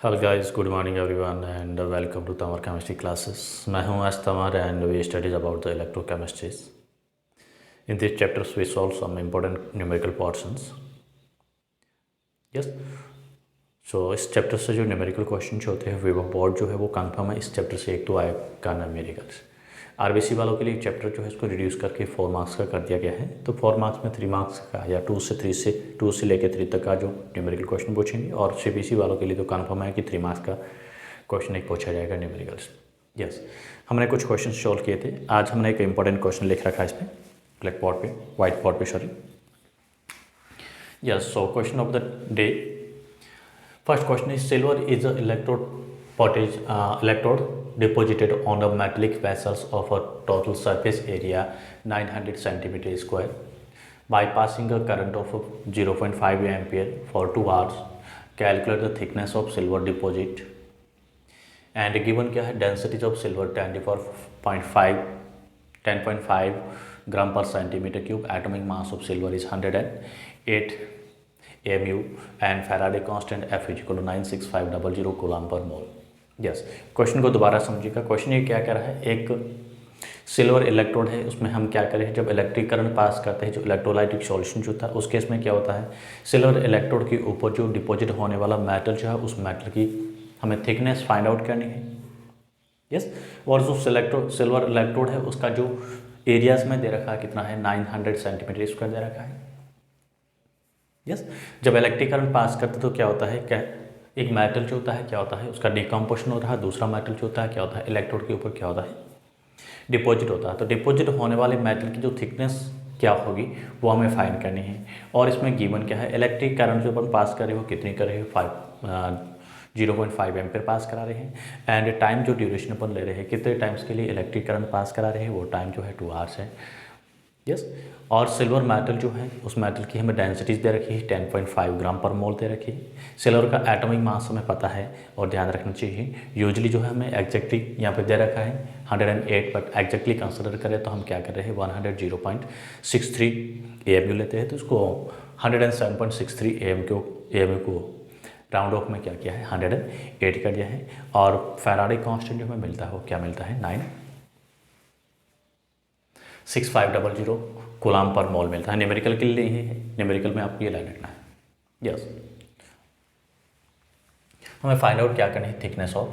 Hello guys, good morning everyone and welcome to Tamar chemistry classes. मैं हूं आज Tamar and we studies about the electrochemistries. In this chapters we solve some important numerical portions. Yes, so इस chapter से जो numerical question होते हैं वो board जो है वो कंफर्म है। इस चैप्टर से एक तो आएगा न्यूमेरिकल्स। आरबीसी वालों के लिए चैप्टर जो है इसको रिड्यूस करके 4 मार्क्स का कर दिया गया है। तो 4 मार्क्स में 3 मार्क्स का या 2 से लेकर 3 तक का जो न्यूमेरिकल क्वेश्चन पूछेंगे, और सीबीएसई वालों के लिए तो कंफर्म है कि 3 मार्क्स का क्वेश्चन एक पूछा जाएगा न्यूमेरिकल्स। यस, हमने कुछ क्वेश्चन सॉल्व किए थे। आज हमने एक इंपॉर्टेंट क्वेश्चन लिख रखा है इस पर ब्लैक बोर्ड पे, व्हाइट बोर्ड पे, sorry. Yes, so question of the day. First question is silver is a electrode deposited on a metallic vessels of a total surface area 900 centimeter square by passing a current of 0.5 ampere for 2 hours. Calculate the thickness of silver deposit and given क्या है densities of silver 10.5 gram per centimetre cube. Atomic mass of silver is 108 mu and Faraday constant F is equal to 96500 coulomb per mole. Yes, question को दोबारा समझिएगा. Question ये क्या कह रहा है, एक सिल्वर इलेक्ट्रोड है, उसमें हम क्या करें, जब इलेक्ट्रिक करंट पास करते हैं, जो इलेक्ट्रोलाइटिक सॉल्यूशन जो था, उस केस में क्या होता है, सिल्वर इलेक्ट्रोड के ऊपर जो डिपॉजिट होने वाला मेटल जो है, उस मेटल की हमें थिकनेस फाइंड आउट करनी है. यस, और जो सिल्वर इलेक्ट्रोड है उसका जो एरियाज में दे रखा है कितना है, 900 सेंटीमीटर स्क्वायर दे रखा है. यस, जब इलेक्ट्रिक करंट पास करते तो क्या होता है, क्या एक मेटल जो होता है क्या होता है, उसका डिकम्पोजिशन होता है. दूसरा मेटल जो होता है क्या होता है, इलेक्ट्रोड के ऊपर क्या होता है, डिपॉजिट होता है. तो डिपॉजिट होने वाले मेटल की जो थिकनेस क्या होगी वो हमें फाइंड करनी है. और इसमें गिवन क्या है, इलेक्ट्रिक करंट जो अपन पास कर रहे हो कितनी कर रहे हो, 0.5 एम्पेयर पास करा रहे हैं. एंड टाइम जो ड्यूरेशन अपन ले रहे हैं, कितने टाइम्स के लिए इलेक्ट्रिक करंट पास करा रहे हैं, वो टाइम जो है 2 आवर्स है. यस, और सिल्वर मेटल जो है उस मेटल की हमें डेंसिटीज दे रखी है 10.5 ग्राम पर मोल दे रखी है. सिल्वर का एटॉमिक मास हमें पता है और ध्यान रखना चाहिए, यूजली जो है हमें एग्जैक्टली यहाँ पे दे रखा है 108, बट एग्जैक्टली कंसिडर करें तो हम क्या कर रहे हैं, 100.63 AMU लेते हैं. तो इसको 107.63 AMU को राउंड ऑफ में क्या किया है, 108 कर दिया है. और फैराडे कांस्टेंट जो हमें मिलता है वो क्या मिलता है, 96500 कूलम पर मोल मिलता है. न्यूमेरिकल के लिए ही है, न्यूमेरिकल में आपको ये लाइन रखना है. यस, हमें फाइंड आउट क्या करना है, thickness of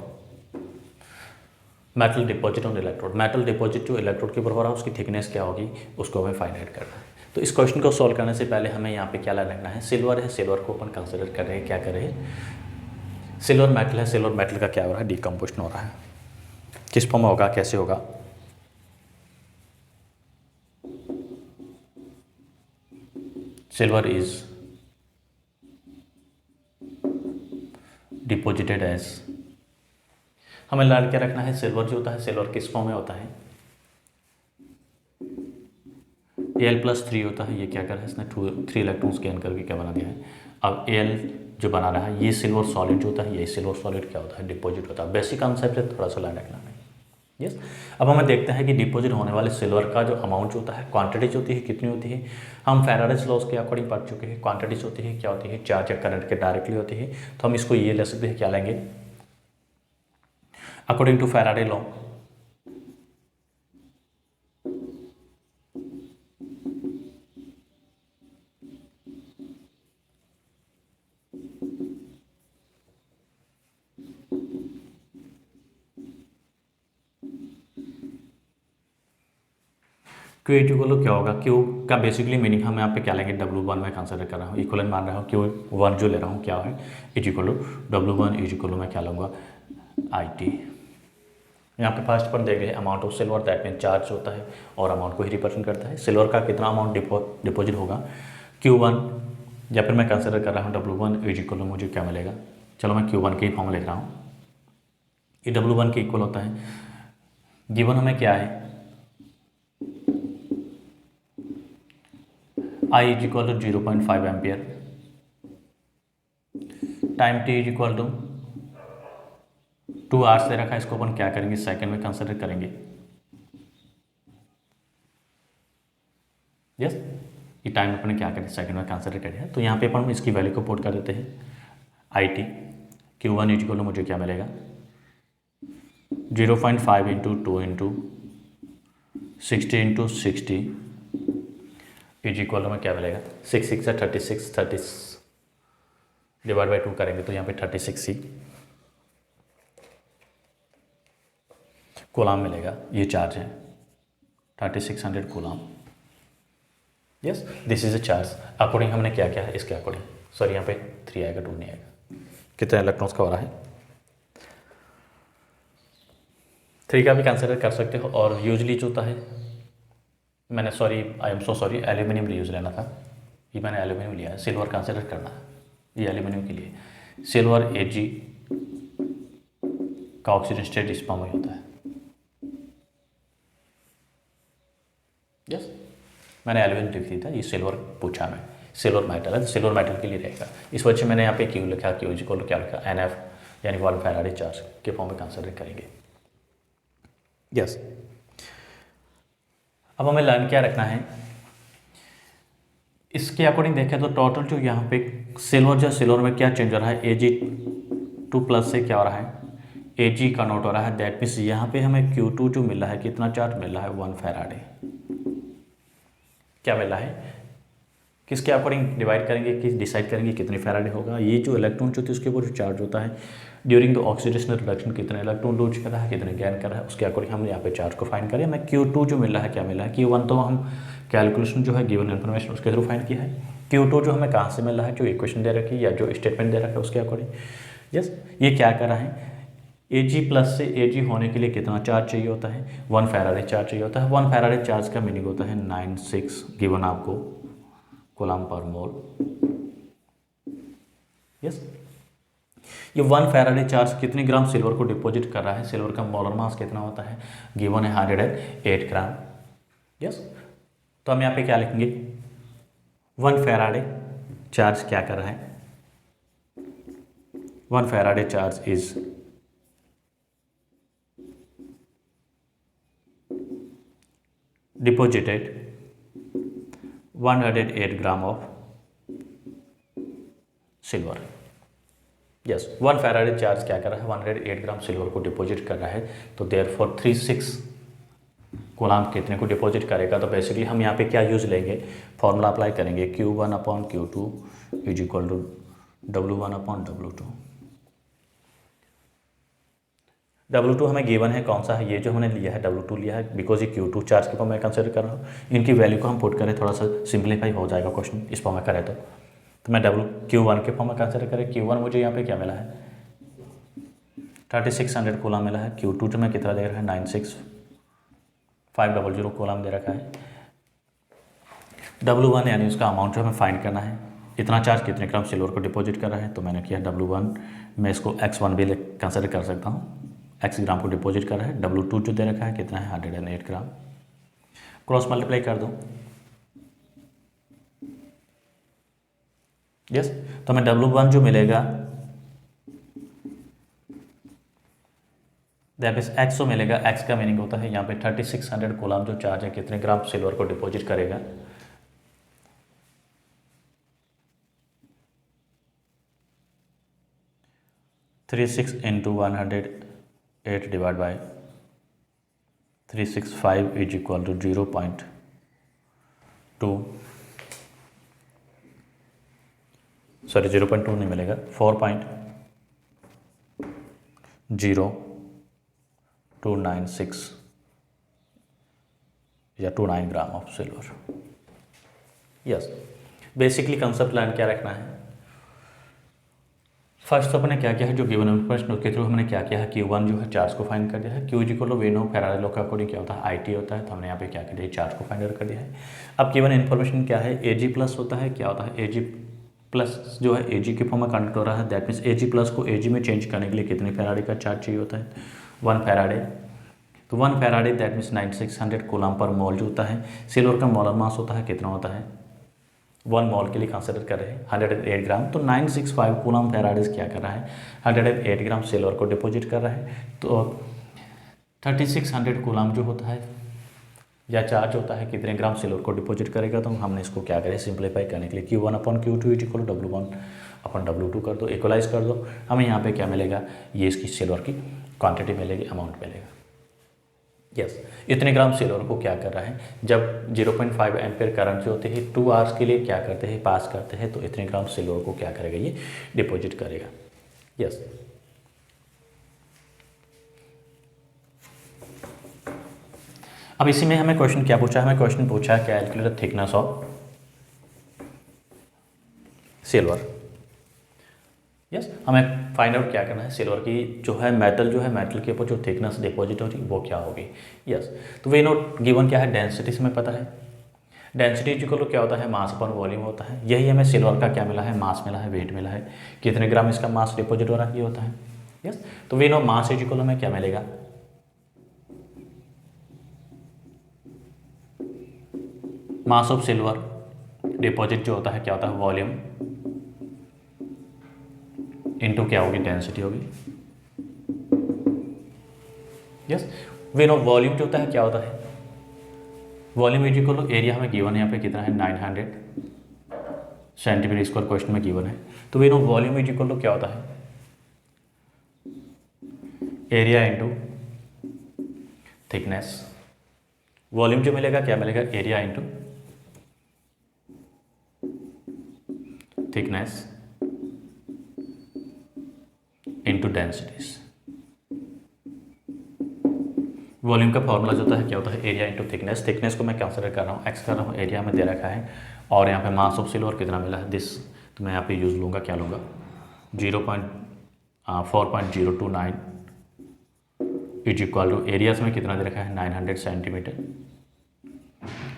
metal deposit on electrode. Metal deposit जो इलेक्ट्रोड के ऊपर हो रहा है उसकी थिकनेस क्या होगी, उसको हमें फाइंड आउट करना है. तो इस क्वेश्चन को सॉल्व करने से पहले हमें यहाँ पे क्या लाइन रखना है, सिल्वर है, सिल्वर को अपन कंसिडर कर रहे हैं, क्या कर रहे हैं, सिल्वर मेटल है, सिल्वर मेटल का क्या हो रहा है, डिकम्पोजिशन हो रहा है. किस फॉर्म में होगा, कैसे होगा, सिल्वर इज डिपॉजिटेड एज, हमें लाइन क्या रखना है, सिल्वर जो होता है, सिल्वर किस फॉर्म में होता है, Al+3 होता है. ये क्या कर रहा है, इसने 3 इलेक्ट्रॉन्स गेन करके क्या बना दिया है. अब Al जो बना रहा है, ये सिल्वर सॉलिड जो होता है, ये सिल्वर सॉलिड क्या होता है, डिपॉजिट होता है. बेसिक कॉन्सेप्ट से थोड़ा सा लाइन रखना है. यस, अब हमें देखते हैं कि डिपॉजिट होने वाले सिल्वर का जो अमाउंट होता है, क्वांटिटीज होती है, कितनी होती है. हम फैराडेज लॉज के अकॉर्डिंग पढ़ चुके हैं. क्वांटिटीज होती है क्या होती है, चार्ज या करंट के डायरेक्टली होती है. तो हम इसको ये ले सकते हैं, क्या लेंगे, according to Faraday law Q equal क्या होगा, क्यू का बेसिकली मीनिंग हम यहाँ पे क्या लेंगे, W1 में कंसिडर कर रहा हूँ, इक्वल मान रहा हूँ, Q1 जो ले रहा हूँ क्या है, is equal to W1 is equal to मैं क्या लूँगा, IT. यहाँ पे फर्स्ट पर देख रहे हैं amount of silver, that mean charge होता है और अमाउंट को ही रिप्रेजेंट करता है. सिल्वर का कितना अमाउंट डिपॉजिट होगा, Q1, या फिर मैं कंसिडर कर रहा हूँ W1 इज इक्वल टू, मुझे क्या मिलेगा, चलो मैं Q1 के ही फॉर्म लिख रहा हूँ. ये W1 के इक्वल होता है, गिवन हमें क्या है, I is equal to 0.5 ampere, time T is equal to 2 hours दे रखा है. इसको अपन क्या करेंगे, सेकंड में कंसिडर करेंगे. यस, ये टाइम अपने क्या करें, सेकंड में कंसिडर करें. तो यहाँ पे अपन इसकी वैल्यू को पुट कर देते हैं, IT Q1 is equal to मुझे क्या मिलेगा 0.5 into 2 into 60 into 60 is equal to में क्या मिलेगा 6 6 है 36 30 डिवाइड बाई 2 करेंगे तो यहाँ पे 36 ही कूलाम मिलेगा। ये चार्ज है 3600 coulomb. Yes this is a charge. According हमने क्या किया है इसके अकॉर्डिंग, सॉरी यहाँ पे 3 आएगा 2 नहीं आएगा। कितने इलेक्ट्रॉन्स का हो रहा है 3 का भी कंसिडर कर सकते हो। और यूजली जो होता है मैंने sorry I am so sorry aluminium use लेना था, ये मैंने एल्यूमिनियम लिया है। सिल्वर कंसिडर करना है ये एल्यूमिनियम के लिए। सिल्वर Ag का ऑक्सीजन स्टेट इस फॉर्म में होता है। यस मैंने एल्यूमिनियम लिख दिया था, ये सिल्वर पूछा मैं, सिल्वर मेटल है तो सिल्वर मेटल के लिए रहेगा। इस वजह से मैंने यहाँ पे क्यू लिखा, क्यू इज इक्वल टू क्या लिखा NF यानी 1 फैराडे चार्ज के फॉर्म में कंसिडर करेंगे। यस अब हमें लर्न क्या रखना है इसके अकॉर्डिंग देखें तो टोटल जो यहाँ पे सिल्वर में क्या चेंज हो रहा है Ag2 प्लस से क्या हो रहा है Ag कन्वर्ट हो रहा है। दैट मीन्स यहाँ पे हमें Q2 जो मिल रहा है कितना चार्ज मिल रहा है 1 फैराडे। क्या मिल रहा है किसके अकॉर्डिंग डिवाइड करेंगे कि डिसाइड करेंगे कितने फैराडे होगा। ये जो इलेक्ट्रॉन जो होती है उसके ऊपर जो चार्ज होता है ड्यूरिंग द ऑक्सीडेशन रिडक्शन कितने इलेक्ट्रॉन लूज कर रहा है कितने गेन कर रहा है उसके अकॉर्डिंग हम यहाँ पे चार्ज को फाइंड करें। हमें Q2 जो मिल रहा है क्या मिल रहा है Q1 तो हम कैलकुलेशन जो है गिवन इन्फॉर्मेशन उसके थ्रू फाइंड किया है। Q2 जो हमें कहाँ से मिल रहा है जो इक्वेशन दे रखी है या जो स्टेटमेंट दे रखा है उसके अकॉर्डिंग। यस ये क्या कर रहा है Ag प्लस से Ag होने के लिए कितना चार्ज चाहिए होता है 1 फैराडे चार्ज चाहिए होता है। 1 फैराडे चार्ज का मीनिंग होता है 96 गिवन आपको कूलम पर मोल। यस ये 1 फैराडे चार्ज कितने ग्राम सिल्वर को डिपॉजिट कर रहा है, सिल्वर का मोलर मास कितना होता है गिवन है 108 ग्राम। यस तो हम यहाँ पे क्या लिखेंगे 1 फैराडे चार्ज क्या कर रहा है 1 Faraday charge is deposited 108 gram of silver. Yes 1 Faraday charge क्या कर रहा है 108 ग्राम सिल्वर को डिपॉजिट कर रहा है। तो देयरफॉर 36 कूलाम कितने को डिपॉजिट करेगा। तो बेसिकली हम यहाँ पे क्या यूज़ लेंगे फॉर्मूला अप्लाई करेंगे Q1 upon Q2 is equal to W1 upon W2। W2 हमें गिवन है कौन सा है ये जो हमने लिया है W2 लिया है बिकॉज ये Q2 चार्ज के फॉर्म में कंसिडर कर रहा हूँ। इनकी वैल्यू को हम पुट करें थोड़ा सा सिंप्लीफाई हो जाएगा क्वेश्चन इस फॉर्म में करें तो मैं Q1 के फॉर्म में कंसिडर करें। Q1 मुझे यहाँ पे क्या मिला है 3600 कूलम मिला है। Q2 जो मैं कितना दे रहा है 96500 कूलम दे रखा है। W1 यानी उसका अमाउंट जो हमें फाइंड करना है इतना चार्ज कितने ग्राम सिल्वर को डिपॉजिट कर रहा है। तो मैंने किया W1 मैं इसको X1 भी कंसिडर कर सकता हूँ X ग्राम को डिपॉजिट कर रहा है। W2 जो दे रखा है कितना है 108 ग्राम। क्रॉस मल्टीप्लाई कर दो। यस तो हमें W1 जो मिलेगा दैट मीन्स X जो मिलेगा X का मीनिंग होता है यहाँ पे 3600 कूलम जो चार्ज है कितने ग्राम सिल्वर को डिपॉजिट करेगा 36 into 108 divide by 365 is equal to 0.2 sorry 0.2 नहीं मिलेगा 4.0296 या 29 gram of silver. Yes basically concept learn क्या रखना है फर्स्ट तो अपने क्या किया है जो गिवन इन्फॉर्मेशन उसके थ्रू हमने क्या किया है Q1 जो है चार्ज को फाइंड कर दिया है। Q equal to we know Faraday law के अकॉर्डिंग क्या होता है IT होता है। तो हमने यहाँ पे क्या कर दिया चार्ज को फाइंड कर दिया है। अब गिवन इन्फॉर्मेशन क्या है Ag प्लस होता है क्या होता है Ag प्लस जो है Ag के फॉर्म में कंडक्ट हो रहा है। दैट मीन्स Ag प्लस को Ag में चेंज करने के लिए कितने फैराडे का चार्ज चाहिए होता है 1 फैराडे। तो 1 Faraday that means 9600 coulomb per मोल जो होता है। सिल्वर का मोलर मास होता है कितना होता है 1 मोल के लिए कंसिडर कर रहे हैं 108 ग्राम। तो 965 कूलम फैराडेज क्या कर रहा है 108 ग्राम सिल्वर को डिपॉजिट कर रहा है। तो 3600 कूलम जो होता है या चार्ज होता है कितने ग्राम सिल्वर को डिपॉजिट करेगा। तो हमने इसको क्या करें सिंप्लीफाई करने के लिए Q1 upon Q2 is equal to W1 upon W2 कर दो, इक्वलाइज कर दो, हमें यहाँ पे क्या मिलेगा, ये इसकी सिल्वर की क्वांटिटी मिलेगी, अमाउंट मिलेगा। यस, इतने ग्राम सिल्वर को क्या कर रहा है, जब 0.5 एम्पेयर करंट जो होते हैं 2 आवर्स के लिए क्या करते हैं, पास करते हैं, तो इतने ग्राम सिल्वर को क्या करेगा, ये डिपॉजिट करेगा। यस, अब इसी में हमें क्वेश्चन क्या पूछा, हमें क्वेश्चन पूछा है calculate the thickness of silver. Yes, हमें फाइंड आउट क्या करना है, सिल्वर की जो है मेटल के ऊपर जो थिकनेस डिपॉजिट हो रही है वो क्या होगी। यस, तो वे नोट गिवन क्या है, डेंसिटी से हमें पता है, डेंसिटी इक्वल क्या होता है, मास अपॉन वॉल्यूम होता है। यही हमें सिल्वर का क्या मिला है, मास मिला है, वेट मिला है, कितने ग्राम इसका मास डिपॉजिट हो रहा है ये होता है। यस, तो वी नो मास इक्वल हमें क्या मिलेगा, मास ऑफ सिल्वर डिपॉजिट जो होता है क्या होता है, वॉल्यूम इनटू क्या होगी, डेंसिटी होगी। यस, वी नो वॉल्यूम जो होता है क्या होता है, volume is equal to area, हमें गिवन है यहाँ पे कितना है 900 सेंटीमीटर स्क्वायर क्वेश्चन में गिवन है। तो we know volume is equal to क्या होता है, एरिया इंटू थिकनेस। वॉल्यूम जो मिलेगा क्या मिलेगा, area into thickness into densities. Volume का फॉर्मूला जो होता है क्या होता है, एरिया इंटू थिकनेस। थिकनेस को मैं कंसिडर कर रहा हूँ, एक्स कर रहा हूँ, एरिया में दे रखा है, और यहाँ पे मास ऑफ सिल्वर कितना मिला है, दिस, तो मैं यहाँ पे यूज लूँगा, क्या लूँगा 4.029 इज इक्वल टू एरिया में कितना दे रखा है 900 सेंटीमीटर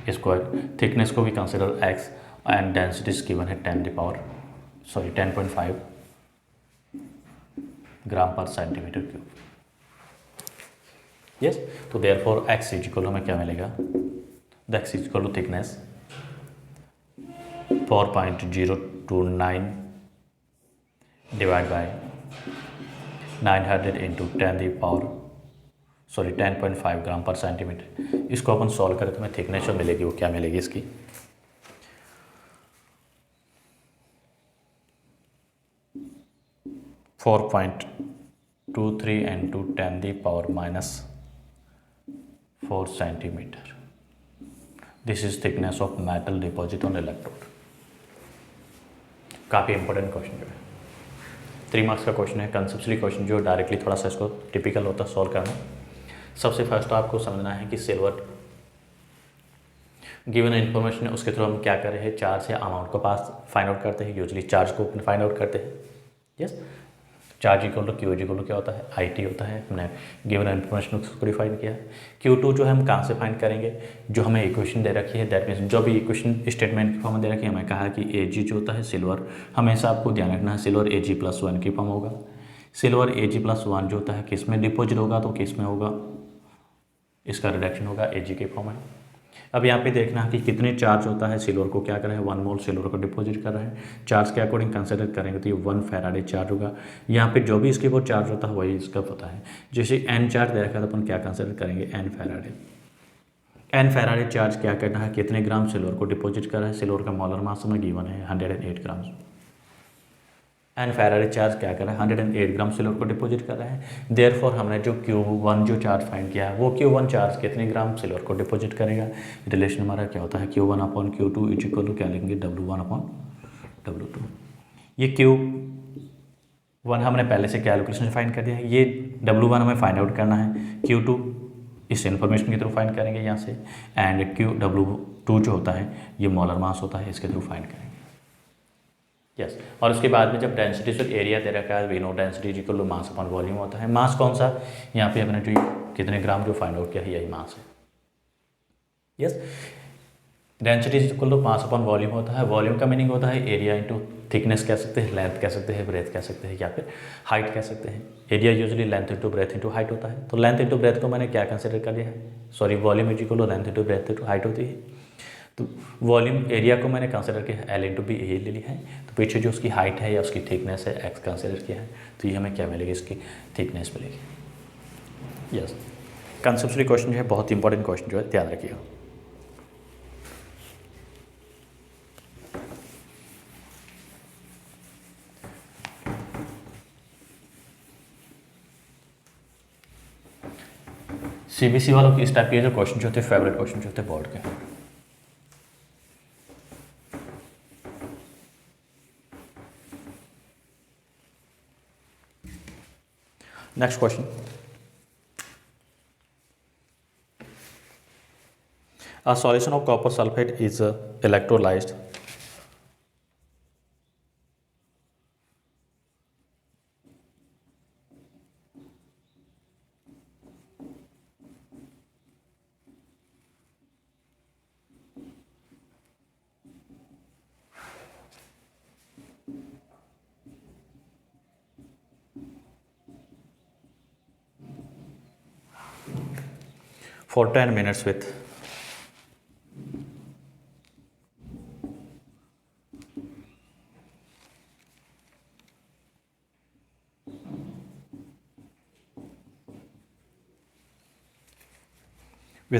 स्क्वायर। थिकनेस को भी consider x and densities given है 10.5 gram per centimetre cube. Yes, तो देयरफॉर एक्स इज इक्वल हमें क्या मिलेगा, the x is equal to thickness 4.029 divide by 900 into 10.5 gram per centimetre. इसको अपन सॉल्व करें तो हमें थिकनेस जो मिलेगी वो क्या मिलेगी इसकी, -4.23 into 10⁻⁴ centimetre. This is thickness of metal deposit on electrode. काफ़ी इंपॉर्टेंट क्वेश्चन जो है, 3 मार्क्स का क्वेश्चन है, कंसेप्चुअली क्वेश्चन जो डायरेक्टली थोड़ा सा इसको टिपिकल होता है सॉल्व करना। सबसे फर्स्ट आपको समझना है कि सिल्वर गिवन इन्फॉर्मेशन है, उसके थ्रू हम क्या कर रहे हैं, चार्ज या अमाउंट को पास फाइंड आउट करते हैं। यूजली चार्ज को फाइंड आउट करते हैं। Yes, charge equal to Q equal to क्या होता है, IT होता है। हमने गिवन इन्फॉर्मेशन उसको डिफाइन किया है। Q2 जो है हम कहाँ से फाइंड करेंगे, जो हमें इक्वेशन दे रखी है, दैट मीन्स जो भी इक्वेशन स्टेटमेंट की फॉर्म में दे रखी है, हमें कहा कि Ag जो होता है सिल्वर, हमेशा आपको ध्यान रखना है सिल्वर Ag+1 की फॉर्म होगा। सिल्वर Ag+1 जो होता है किस में डिपोजिट होगा, तो किस में होगा, इसका रिडक्शन होगा Ag के फॉर्म में। अब यहाँ पे देखना है कि कितने चार्ज होता है, सिल्वर को क्या कर रहा है, 1 मोल सिल्वर को डिपॉजिट कर रहा है। चार्ज के अकॉर्डिंग कंसिडर करेंगे तो ये 1 फैराडे चार्ज होगा। यहाँ पे जो भी इसके ऊपर चार्ज होता है वही इसका पता है। जैसे n चार्ज दे रखा है तो अपन क्या कंसिडर करेंगे, n Faraday. n Faraday charge क्या करना है, कितने ग्राम सिल्वर को डिपॉजिट कर रहा है, सिल्वर का मोलर मास में गिवन है 108 ग्राम। एन फैराडे चार्ज क्या कर रहा है, 108 ग्राम सिल्वर को डिपॉजिट कर रहा है। देयरफॉर हमने जो Q1 जो चार्ज फाइंड किया है वो Q1 चार्ज कितने ग्राम सिल्वर को डिपॉजिट करेगा। रिलेशन हमारा क्या होता है, Q1/Q2 इज इक्वल टू क्या लिखेंगे, W1/W2। ये Q1 हमने पहले से कैलकुलेशन फाइंड कर दिया है, ये W1 हमें फाइंड आउट करना है, Q2 इस इन्फॉर्मेशन के थ्रू फाइंड करेंगे यहाँ से, एंड W2 जो होता है ये मोलर मास होता है, इसके थ्रू फाइंड करेंगे। यस, और उसके बाद में जब डेंसिटी से एरिया दे रखा है, we know density equal to mass upon volume होता है। मास कौन सा, यहाँ पे अपने जो कितने ग्राम जो फाइंड आउट किया है यही मास है। Yes, density equal to mass upon volume होता है। वॉल्यूम का मीनिंग होता है एरिया इंटू थिकनेस कह सकते हैं, लेंथ कह सकते हैं, ब्रेथ कह सकते हैं, या फिर हाइट कह सकते हैं। Area usually length into breadth into height होता है। तो लेंथ इंटू ब्रेथ को मैंने क्या कंसिडर कर लिया है, sorry volume equal to length into breadth into height होती है। तो वॉल्यूम एरिया को मैंने कंसिडर किया है L/B ए ले लिया है। तो पीछे जो उसकी हाइट है या उसकी थिकनेस है x कंसिडर किया है, तो ये हमें क्या मिलेगी, इसकी थिकनेस मिलेगी। यस, कंसेप्चुअली क्वेश्चन जो है बहुत इंपॉर्टेंट क्वेश्चन जो है, ध्यान रखिएगा। सीबीसी वालों की इस टाइप के जो क्वेश्चन जो होते हैं फेवरेट क्वेश्चन जो होते हैं बोर्ड के। Next question, a solution of copper sulfate is electrolyzed for 10 minutes with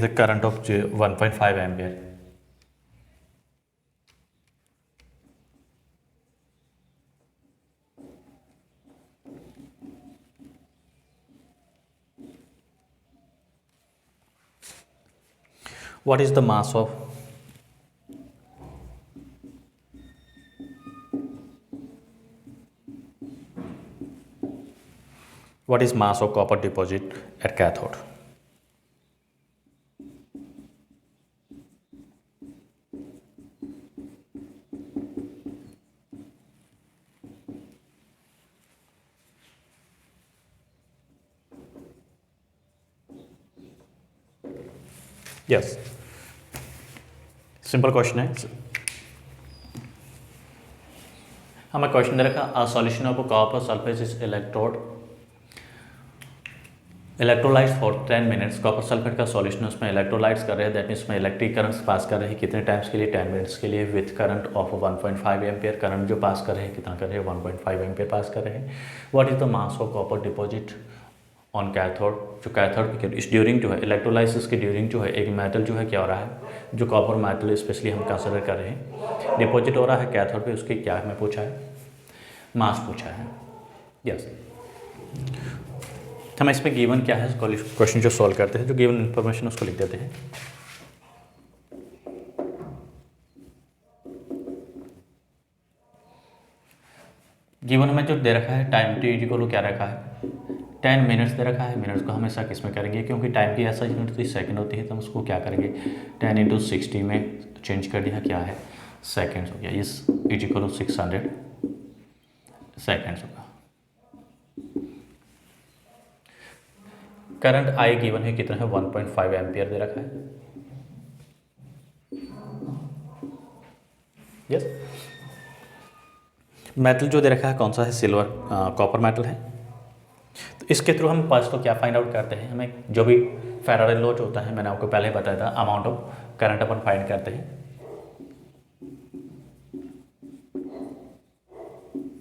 a current of 1.5 ampere. What is the mass of copper deposit at cathode? Yes, simple question है। हमें question दे रखा, a solution of copper sulphate is electrolytes for 10 minutes. Copper sulphate का solution उसमें electrolytes कर रहे हैं, that means उसमें electric currents पास कर रहे हैं, कितने टाइम्स के लिए, 10 मिनट्स के लिए, with current of 1.5 ampere. Current जो पास कर रहे हैं कितना कर रहे हैं, 1.5 एम्पियर पास कर रहे हैं। What is the mass of copper deposit on cathode, जो कैथोड इस ड्यूरिंग जो है इलेक्ट्रोलाइसिस के ड्यूरिंग जो है एक मेटल जो है क्या हो रहा है, जो कॉपर मेटल स्पेशली हम कंसिडर कर रहे हैं, डिपॉजिट हो रहा है कैथोड पे, उसकी क्या हमें पूछा है, मास पूछा है। यस, हम इसमें गिवन क्या है क्वेश्चन जो सॉल्व करते हैं, जो गिवन इन्फॉर्मेशन उसको लिख देते हैं। गिवन हमें जो दे रखा है टाइम टी इक्वल क्या रखा है, 10 मिनट्स दे रखा है। मिनट्स को हमेशा किस में करेंगे, क्योंकि टाइम की ऐसा यूनिट तो सेकंड होती है, तो हम उसको क्या करेंगे 10 × 60 में चेंज कर दिया, क्या है सेकेंड्स हो गया। इस इक्वल 600 सेकेंड्स होगा। करंट आई गिवन है कितना है, 1.5 एम्पियर दे रखा है। यस, मेटल जो दे रखा है कौन सा है, सिल्वर कॉपर मेटल है। तो इसके थ्रू हम फर्स्ट तो क्या फाइंड आउट करते हैं, हमें जो भी फैराडे लॉ जो होता है, मैंने आपको पहले बताया था, amount of current upon find करते हैं।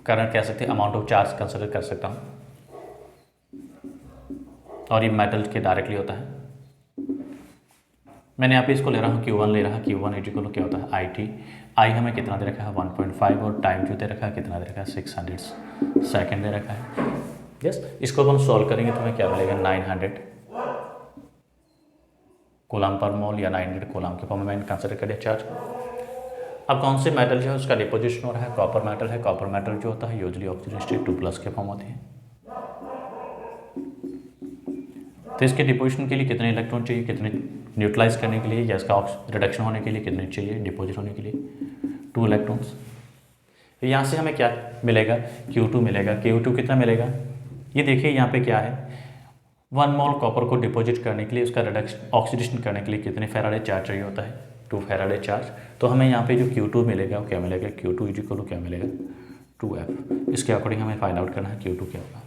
करंट कह सकते हैं, अमाउंट ऑफ चार्ज कंसिडर कर सकता हूँ, और ये मेटल के डायरेक्टली होता है। मैंने यहाँ पे इसको ले रहा हूँ Q1 ले रहा है, Q1 इक्वल क्या होता है IT। आई हमें कितना दे रखा है 1.5, और टाइम जो दे रखा है कितना दे रखा है 600 सेकेंड दे रखा है। यस, इसको हम सॉल्व करेंगे तो हमें क्या मिलेगा 900 कूलम पर मोल, या 900 कूलम के फॉर्म में कंसिडर करें चार्ज। अब कौन से मेटल जो है उसका डिपोजिशन हो रहा है, कॉपर मेटल है। कॉपर मेटल जो होता है यूजली ऑक्सीजन स्टेट 2+ के फॉर्म होते हैं। तो इसके डिपोजिशन के लिए कितने इलेक्ट्रॉन चाहिए, कितने न्यूट्रलाइज करने के लिए, या इसका रिडक्शन होने के लिए कितने चाहिए, डिपोजिट होने के लिए 2 इलेक्ट्रॉन्स। यहाँ से हमें क्या मिलेगा, Q2 मिलेगा। Q2 कितना मिलेगा, ये देखिए यहाँ पे क्या है, 1 मोल कॉपर को डिपोजिट करने के लिए, उसका रिडक्शन ऑक्सीडेशन करने के लिए कितने फैराडे चार्ज चाहिए होता है, 2 फैराडे चार्ज। तो हमें यहाँ पे जो Q2 मिलेगा वो क्या मिलेगा, Q2 इक्वल क्या मिलेगा 2F। इसके अकॉर्डिंग हमें फाइंड आउट करना है Q2 क्या होगा।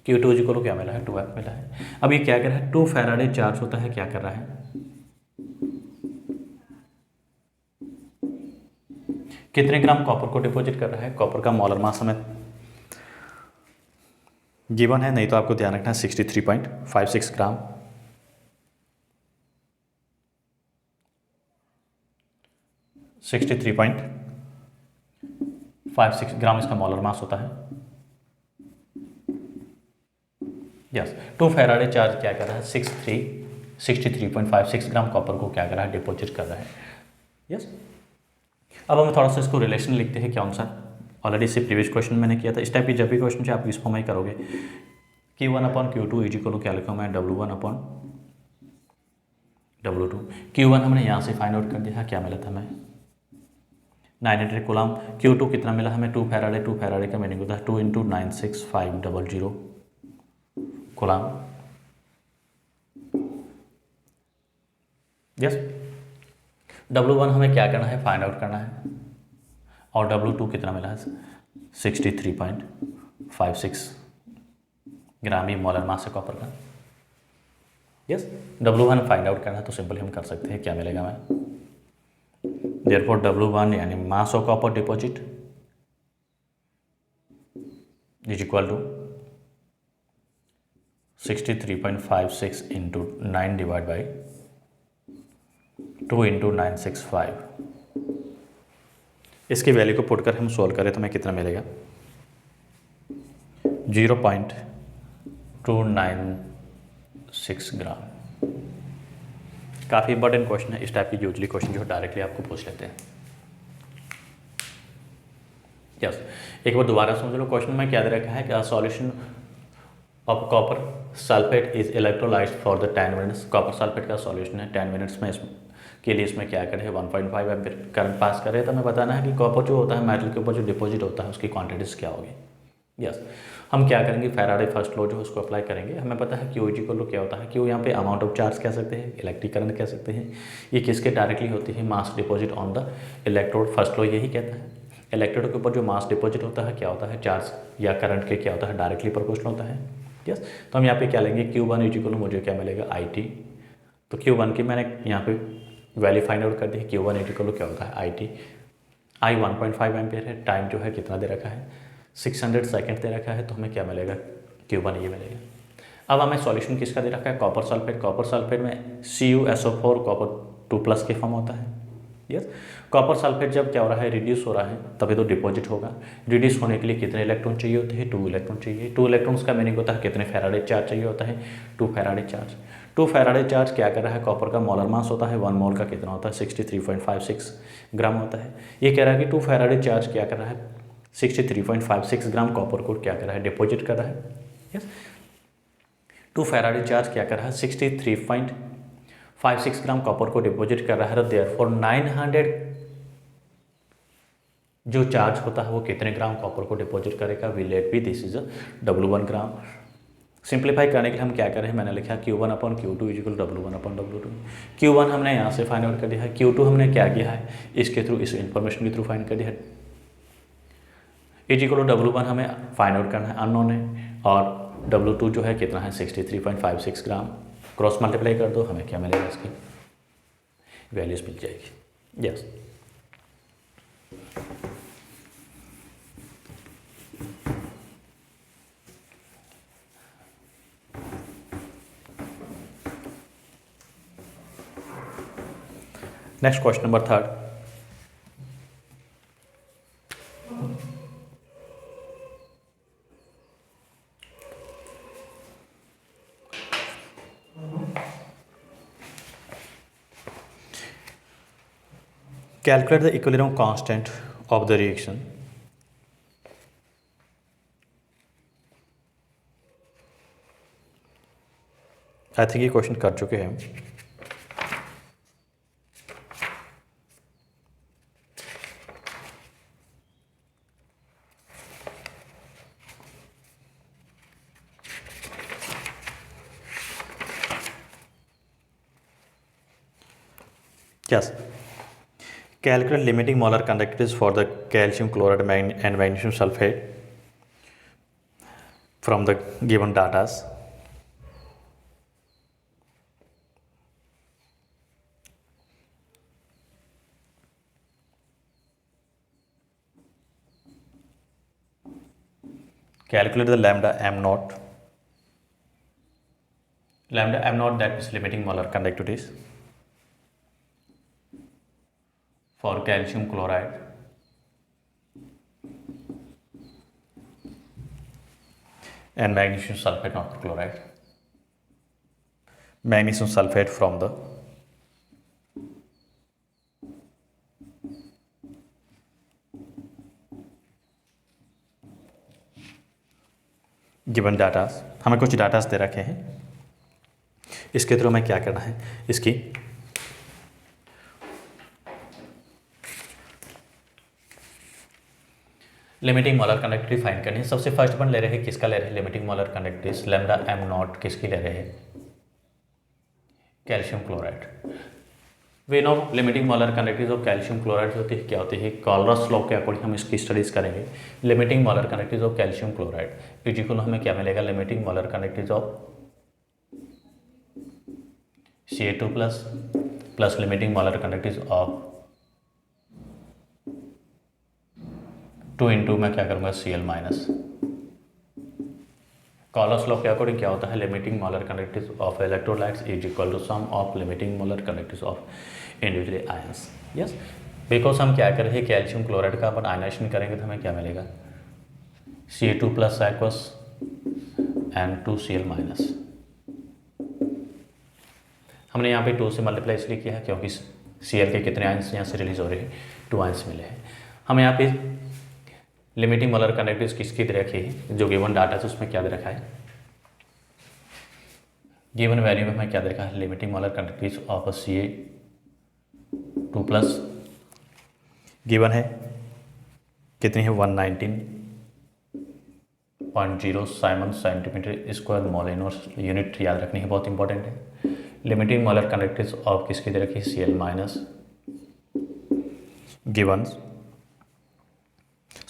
Q2 इक्वल क्या मिला है, 2F मिला है। अब ये क्या कर रहा है, 2 फैराडे चार्ज होता है, क्या कर रहा है, कितने ग्राम कॉपर को डिपॉजिट कर रहा है। कॉपर का मोलर मास हमें गिवन है, नहीं तो आपको ध्यान रखना है 63.56 ग्राम। सिक्सटी 3.56 ग्राम इसका मोलर मास होता है। यस, 2 फैराडे चार्ज क्या कर रहा है, 63.56 ग्राम कॉपर को क्या कर रहा है, डिपॉजिट कर रहा है। यस, अब हम थोड़ा सा इसको रिलेशन लिखते हैं, कौन सा, ऑलरेडी इससे प्रीवियस क्वेश्चन मैंने किया था। इस टाइप की जब भी क्वेश्चन है आप इस फॉर्म में करोगे, Q1/Q2 इज इक्वल टू क्या लिखा मैं, W1/W2। Q1 हमने यहाँ से फाइंड आउट कर दिया, क्या मिला था हमें 900 कूलम। Q2 कितना मिला हमें, 2 फैराडे। 2 फैराडे का मीनिंग होता है 2 × 96500 कूलम। यस, W1 हमें क्या करना है, फाइंड आउट करना है, और W2 कितना मिला है 63.56 ग्राम ही मोलर मास है कॉपर का। यस, W1 फाइंड आउट करना है तो सिंपली हम कर सकते हैं, क्या मिलेगा हमें, देयरफॉर W1 यानी mass of copper deposit is equal to 63.56 into 9 divide by 2 × 965। इसकी वैल्यू को पुट कर हम सोल्व करें तो हमें कितना मिलेगा, 0.296 ग्राम। काफ़ी इंपॉर्टेंट क्वेश्चन है, इस टाइप की यूजली क्वेश्चन जो डायरेक्टली आपको पूछ लेते हैं। यस, एक बार दोबारा समझ लो, क्वेश्चन में क्या दे रखा है कि solution of copper sulphate is electrolysed for the 10 minutes. Copper sulphate का सॉल्यूशन है 10 मिनट्स में, के लिए इसमें क्या करें, 1.5 एम्पीयर करंट पास करें। तो हमें बताना है कि कॉपर जो होता है मेटल के ऊपर जो डिपॉजिट होता है उसकी क्वांटिटीज क्या होगी। यस, हम क्या करेंगे, फैराडे फर्स्ट लॉ जो है उसको अप्लाई करेंगे। हमें पता है क्यू इज इक्वल टू क्या होता है, क्यू यहाँ पे अमाउंट ऑफ चार्ज कह सकते हैं, इलेक्ट्रिक करंट कह सकते हैं। ये किसके डायरेक्टली होती है, mass deposit on the electrode. First law यही कहता है, इलेक्ट्रोड के ऊपर जो मास डिपॉजिट होता है क्या होता है, चार्ज या करंट के क्या होता है, डायरेक्टली प्रोपोर्शनल होता है। यस, तो हम यहाँ पे क्या लेंगे, Q1 इज इक्वल टू मुझे क्या मिलेगा, IT। तो Q1 की मैंने यहाँ पे वैल्यू फाइंड आउट कर दी है, Q1 इज इक्वल टू क्या होता है, IT। I 1.5 एम्पियर है, टाइम जो है कितना दे रखा है, 600 सेकेंड दे रखा है, तो हमें क्या मिलेगा, Q1 ये मिलेगा। अब हमें सॉल्यूशन किसका दे रखा है, कॉपर सल्फेट। कॉपर सल्फेट में CuSO4 कॉपर 2+ के फॉर्म होता है। यस, कॉपर सल्फेट जब क्या हो रहा है, रिड्यूस हो रहा है, तभी तो डिपॉजिट होगा। रिड्यूस होने के लिए कितने इलेक्ट्रॉन चाहिए होते हैं, 2 इलेक्ट्रॉन चाहिए। 2 इलेक्ट्रॉन्स का मीनिंग होता है कितने फैराडे चार्ज चाहिए होता है, 2 फैराडे चार्ज। 2 फैराडे चार्ज क्या कर रहा है, कॉपर का मोलर मास होता है 1 मोल का कितना होता है, 63.56 ग्राम होता है। ये कह रहा है कि 2 फैराडे चार्ज क्या कर रहा है, 63.56 ग्राम कॉपर को क्या कर रहा है, डिपॉजिट कर रहा है। यस, 2 फैराडे चार्ज क्या कर रहा है, 63.56 ग्राम कॉपर को डिपॉजिट कर रहा है। तो देयरफॉर 900 जो चार्ज होता है वो कितने ग्राम कॉपर को डिपॉजिट करेगा, we let be this is W1 gram. Simplify करने के लिए हम क्या करें, मैंने लिखा Q1/Q2 is equal W1/W2। Q1 हमने यहाँ से फाइंड आउट कर दिया है, Q2 हमने क्या किया है, इसके थ्रू, इस इंफॉर्मेशन के थ्रू फाइंड कर दिया है। इज इक्वल टू W1 हमें फाइंड आउट करना है, अननोन है, और W2 जो है कितना है, 63.56 ग्राम। क्रॉस मल्टीप्लाई कर दो, हमें क्या मिलेगा, इसकी वैल्यूज मिल जाएगी। Yes, next question number 3। Calculate the equilibrium constant of the reaction I think ये क्वेश्चन कर चुके हैं। Yes. Calculate limiting molar conductivities for the calcium chloride and magnesium sulfate from the given data. Calculate the lambda m naught. Lambda m naught, that is limiting molar conductivities for calcium chloride and magnesium sulfate not chloride. Magnesium sulfate from the given datas, हमें कुछ datas दे रखे हैं, इसके through हमें क्या करना है, इसकी लिमिटिंग मोलर कंडक्टिविटी फाइंड करनी है। सबसे फर्स्ट वन ले रहे हैं, किसका ले रहे हैं, limiting molar conductivity lambda M naught, किसकी ले रहे हैं, calcium chloride. We know limiting molar conductivity of calcium chloride होती है, क्या होती है, कॉलरस लॉ के अकॉर्डिंग हम इसकी स्टडीज करेंगे। Limiting molar conductivity of calcium chloride equal हमें क्या मिलेगा, limiting molar conductivity of Ca2 plus limiting molar conductivity of 2 into मैं क्या करूँगा Cl माइनस। कॉलर्स लॉ के अकॉर्डिंग क्या होता है, limiting molar conductivity of electrolytes is equal to sum of limiting molar conductivity of individual ions. Yes, because हम क्या कर रहे हैं, कैल्शियम क्लोराइड का अपन आयनाइजेशन करेंगे तो हमें क्या मिलेगा, Ca2 plus aqueous N2Cl minus. हमने यहाँ पे 2 से मल्टीप्लाई इसलिए किया है क्योंकि Cl के कितने आयंस यहाँ से रिलीज हो रहे हैं, 2 आयंस मिले हैं। हमें यहाँ पे लिमिटिंग मोलर कंडक्टिविटी किसकी दे रखी है, जो गिवन डाटा है उसमें क्या दे रखा है, गिवन वैल्यू में हमें क्या दे रखा है, limiting molar conductivity of Ca2 plus given है कितनी है, 119.0 Simon centimetre square mole inverse. Unit याद रखनी है, बहुत इंपॉर्टेंट है। लिमिटिंग मोलर कंडक्टिविटी ऑफ किसकी दे रखी है, Cl minus given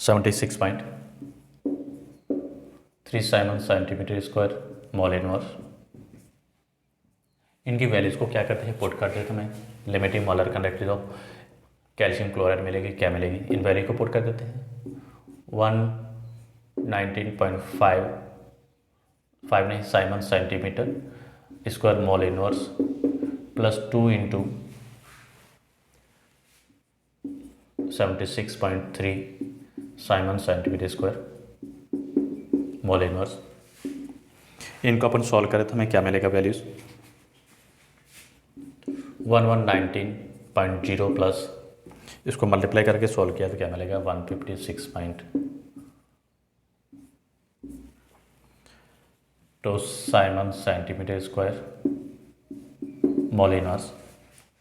76.3 siemens centimetre square mole inverse. इनकी वैल्यूज को क्या करते हैं, पुट करते हैं, तो हमें limiting molar conductivity of calcium chloride मिलेगी, क्या मिलेगी, इन वैल्यू को पुट कर देते हैं 119.5 नहीं siemens centimetre square mole inverse plus 2 into 76.3 siemens centimetre square mole inverse. इनको अपन सॉल्व करें तो हमें क्या मिलेगा, वैल्यूज 1119.0 प्लस इसको मल्टीप्लाई करके सॉल्व किया तो क्या मिलेगा, 156.2 siemens centimetre square mole inverse.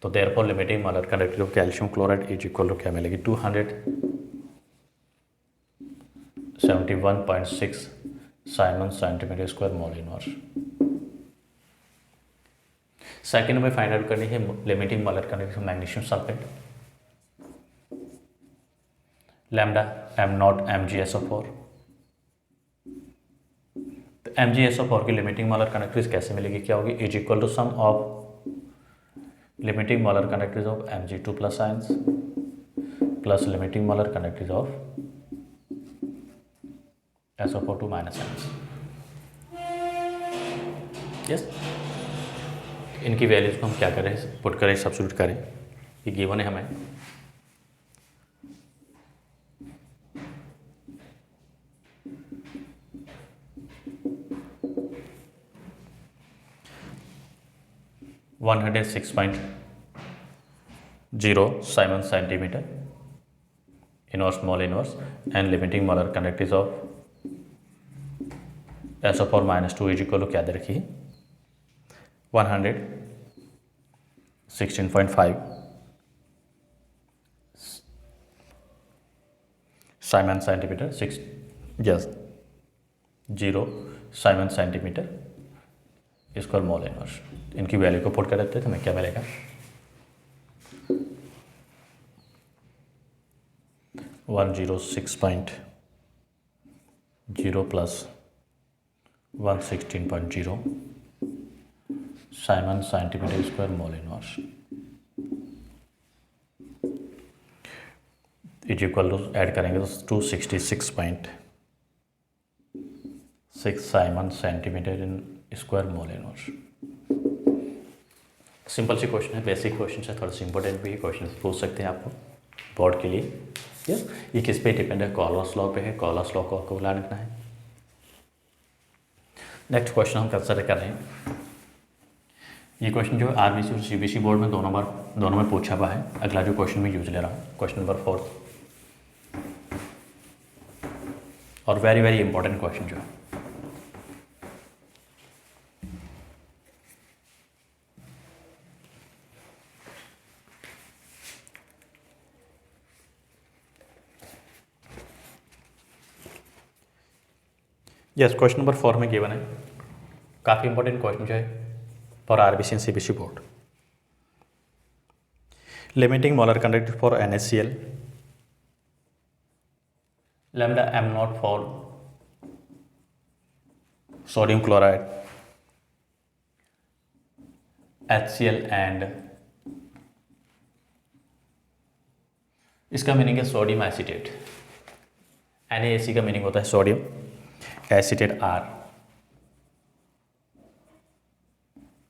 तो therefore limiting molar conductivity of calcium chloride is equal to क्या मिलेगी, 271.6 siemens centimetre square mole inverse. Second में फाइंड आउट करनी है limiting molar conductivity of magnesium sulphate lambda M not MgSO4। तो MgSO4 की limiting molar conductivity कैसे मिलेगी, क्या होगी, is equal to sum of limiting molar conductivity of Mg2 plus ions plus limiting molar conductivity of SO4 minus ions. Yes, इनकी values को हम क्या करें, पुट करें, सब्स्टिट्यूट करें, ये गिवन है हमें 106.0 siemens centimetre inverse mole inverse and limiting molar conductivity of SO4 minus 2 is equal to क्या दे रखी है, 116.5 siemens centimetre 0 siemens centimetre square mole inverse. इनकी वैल्यू को पुट कर देते हैं तो हमें क्या मिलेगा, 106.0 plus 116.0 siemens centimetre square mole inverse is equal to add करेंगे तो 266.6 साइमन सेंटीमीटर इन स्क्वायर मोल इनवर्स। सिंपल सी क्वेश्चन है, बेसिक क्वेश्चन है, थोड़ा सा इंपॉर्टेंट भी है, क्वेश्चन पूछ सकते हैं आपको बोर्ड के लिए। यस, ये किस पे डिपेंड है, कॉलर्स लॉ पे है, कॉलर्स लॉ को आपको बुला लिखना है। नेक्स्ट क्वेश्चन हम कंसिडर कर रहे हैं। ये क्वेश्चन जो है आरबीसी और सीबीएसई बोर्ड में दोनों में पूछा हुआ है। अगला जो क्वेश्चन मैं यूज ले रहा हूँ, क्वेश्चन नंबर 4, और वेरी वेरी इंपॉर्टेंट क्वेश्चन जो है। यस, क्वेश्चन नंबर 4 में गिवन है, काफ़ी इंपॉर्टेंट क्वेश्चन जो है for RBC and CBSE board. Limiting molar conductivity for NaCl, lambda m naught for sodium chloride, HCl and इसका मीनिंग है सोडियम एसीटेट। NaAC का मीनिंग होता है sodium acetate R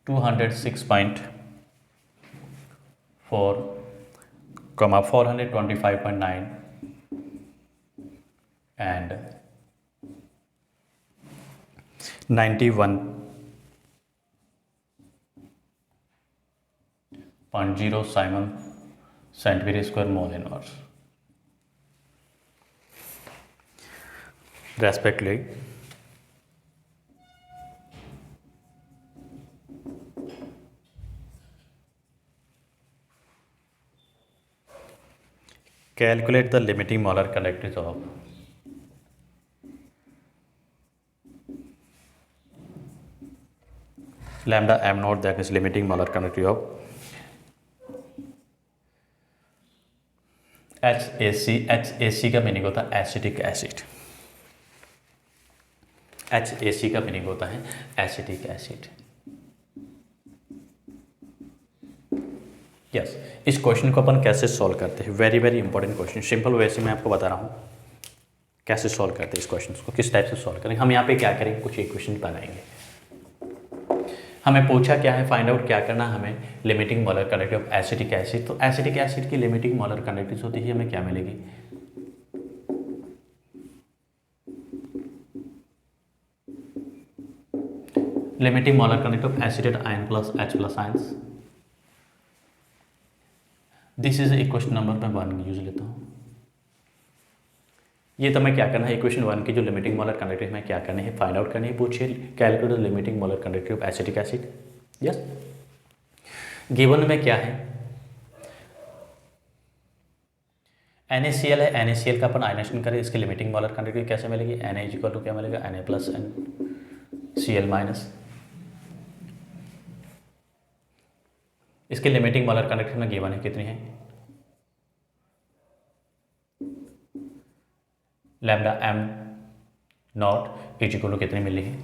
206.4, 425.9 and 91.0 Simon centimeter square mole inverse respectively. Calculate the limiting molar conductivity of lambda m naught, that is limiting molar conductivity of HAC। HAC का meaning होता है acetic acid. HAC का meaning होता है acetic acid. Yes, इस question को अपन कैसे solve करते हैं, very very important question. Simple way से मैं आपको बता रहा हूँ कैसे सॉल्व करते हैं इस क्वेश्चन को, किस टाइप से सॉल्व करेंगे। हम यहाँ पे क्या करेंगे, कुछ इक्वेशन बनाएंगे। हमें पूछा क्या है, फाइंड आउट क्या करना है हमें, limiting molar conductivity of acetic acid. तो एसिटिक एसिड की लिमिटिंग मोलर कंडक्टिविटी होती है, हमें क्या मिलेगी, limiting molar conductivity of acetate ion plus H plus ions. This is equation number मैं 1 यूज लेता हूँ। ये तो मैं क्या करना है, इक्वेशन 1 की जो लिमिटिंग मोलर कंडक्टिविटी में क्या करनी है, फाइंड आउट करनी है। पूछिए calculate limiting molar conductivity of acetic acid. Yes, given में क्या है, NaCl है, NaCl का अपन आयनेशन करें, इसकी लिमिटिंग मोलर कंडक्टिविटी कैसे मिलेगी, Na इक्वल टू क्या मिलेगा, Na प्लस NCl माइनस। इसकी लिमिटिंग मोलर कंडक्टिविटी में गिवन है कितनी है, lambda m naught is equal to कितनी मिली है,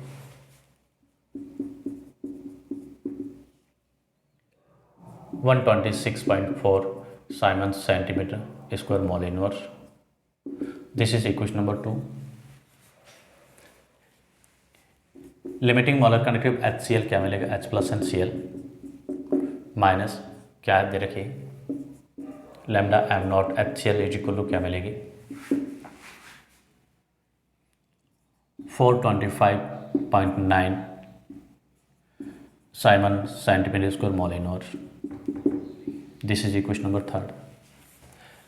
126.4 siemens centimetre square mole inverse. This is equation number 2। Limiting molar conductivity HCl क्या मिलेगा, H प्लस NCl माइनस क्या दे रखिए, lambda m naught HCl is equal to क्या मिलेगी, 425.9 siemens centimetre square mole inverse. This is equation number 3rd।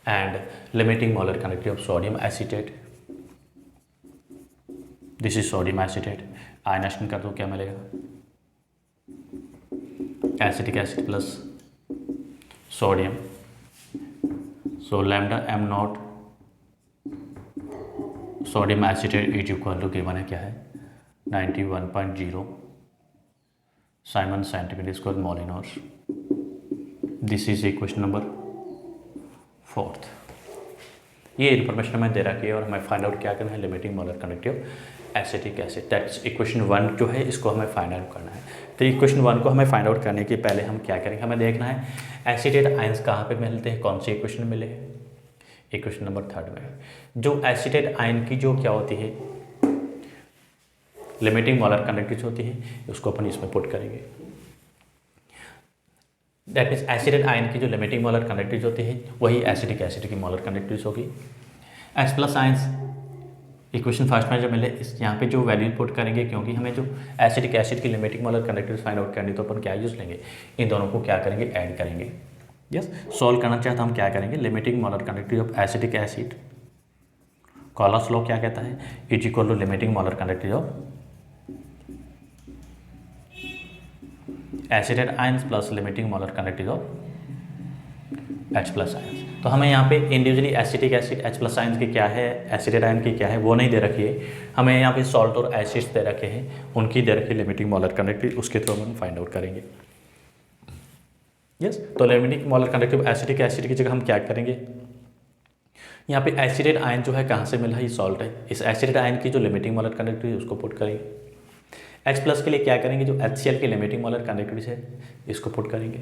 And limiting molar conductivity of sodium acetate, this is sodium acetate, ionisation कर दो क्या मिलेगा, acetic acid plus sodium. So lambda m naught sodium acetate is equal to given है क्या है, 91.0 siemens centimetre square mole inverse. This is equation number 4th। ये information हमें दे रखी है और हमें फाइंड आउट क्या करना है, limiting molar conductivity of acetic acid. That's equation 1 जो है, इसको हमें फाइंड आउट करना है। तो इक्वेशन 1 को हमें फाइंड आउट करने के पहले हम क्या करेंगे, हमें देखना है एसिटेट आयंस कहाँ पे मिलते हैं, कौन सी इक्वेशन में मिले हैं, इक्वेशन नंबर 3rd में। जो एसिटेट आयन की जो क्या होती है, लिमिटिंग मोलर कंडक्टिविटी होती है, उसको अपन इसमें पुट करेंगे। दैट मीन्स एसिडेट आयन की जो लिमिटिंग मोलर कंडक्टिविटी होती है वही एसिडिक एसिड की मोलर कंडक्टिविटी होगी। H plus ions equation first में जब मिले इस यहाँ पे जो वैल्यू पुट करेंगे, क्योंकि हमें जो एसिटिक एसिड की limiting molar conductivity find out करनी, तो अपन क्या यूज़ लेंगे, इन दोनों को क्या करेंगे, ऐड करेंगे। यस, सॉल्व करना चाहे तो हम क्या करेंगे, limiting molar conductivity of acetic acid, Kohlrausch's law क्या कहता है, is equal to limiting molar conductivity of acetate ions plus limiting molar conductivity of H plus ions. तो हमें यहाँ पे individually acetic acid H plus ions की क्या है, एसिडेट आयन की क्या है, वो नहीं दे रखी है। हमें यहाँ पे सॉल्ट और एसिड्स दे रखे हैं, उनकी दे रखी लिमिटिंग मोलर कंडक्टिविटी, उसके थ्रू हम फाइंड आउट करेंगे। यस, तो limiting molar conductivity acetic acid की जगह हम क्या करेंगे, यहाँ पे एसिडेट आयन जो है कहाँ से मिला है, ये सॉल्ट है, इस एसिडेट आयन की जो लिमिटिंग मोलर कंडक्टिविटी उसको पुट करेंगे। H प्लस के लिए क्या करेंगे, जो HCl की लिमिटिंग मोलर कंडक्टिविटी है इसको पुट करेंगे।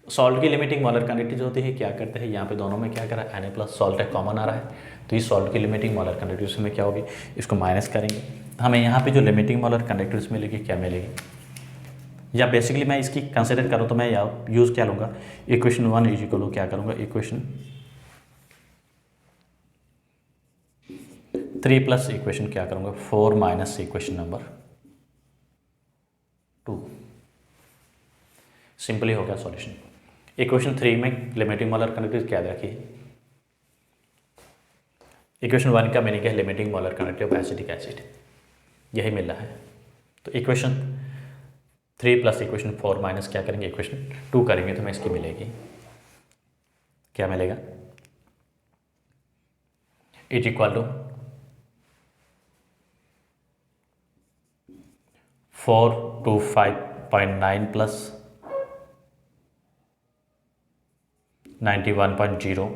सॉल्ट की लिमिटिंग मोलर कंडक्टिविटी जो होती है क्या करते हैं, यहाँ पे दोनों में क्या करा है, Na प्लस सॉल्ट है, कॉमन आ रहा है, तो ये सॉल्ट की लिमिटिंग मोलर कंडक्टिविटी में क्या होगी, इसको माइनस करेंगे। हमें यहाँ पे जो लिमिटिंग मोलर कंडक्टिविटी मिलेगी क्या मिलेगी, या बेसिकली मैं इसकी कंसिडर करूँ तो मैं यूज़ क्या लूँगा, इक्वेशन 1 इज इक्वल टू क्या करूँगा, इक्वेशन 3 प्लस इक्वेशन क्या करूँगा 4 माइनस इक्वेशन नंबर 2। सिंपली हो गया सॉल्यूशन। इक्वेशन 3 में लिमिटिंग मोलर कंडक्टिविटी क्या रखी है, इक्वेशन 1 का मीनिंग है limiting molar conductivity of acetic acid, यही मिल रहा है। तो इक्वेशन 3 प्लस इक्वेशन 4 माइनस क्या करेंगे, इक्वेशन 2 करेंगे तो हमें इसकी मिलेगी, क्या मिलेगा, is equal to 425.9 plus 91.0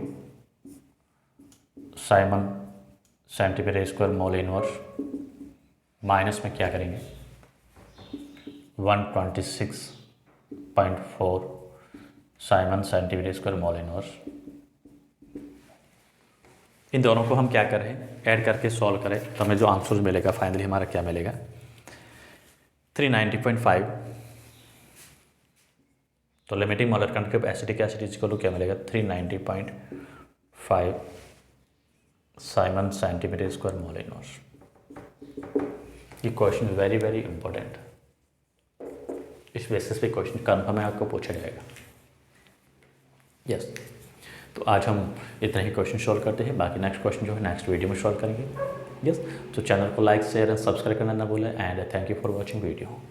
siemens centimetre square mole inverse, minus में क्या करेंगे 126.4 siemens centimetre square mole inverse. इन दोनों को हम क्या कर रहे हैं, ऐड करके सॉल्व करें तो हमें जो आंसर मिलेगा फाइनली हमारा क्या मिलेगा, 390.5। तो limiting molar conductivity of acetic acid is equal to क्या मिलेगा, 390.5 siemens centimetre square mole inverse. ये क्वेश्चन वेरी वेरी इंपॉर्टेंट, इस बेसिस पे क्वेश्चन कन्फर्म है आपको पूछा जाएगा। यस, तो आज हम इतना ही क्वेश्चन सॉल्व करते हैं, बाकी नेक्स्ट क्वेश्चन जो है नेक्स्ट वीडियो में सॉल्व करेंगे। यस, तो चैनल को लाइक शेयर एंड सब्सक्राइब करना ना भूलें, and thank you for watching video.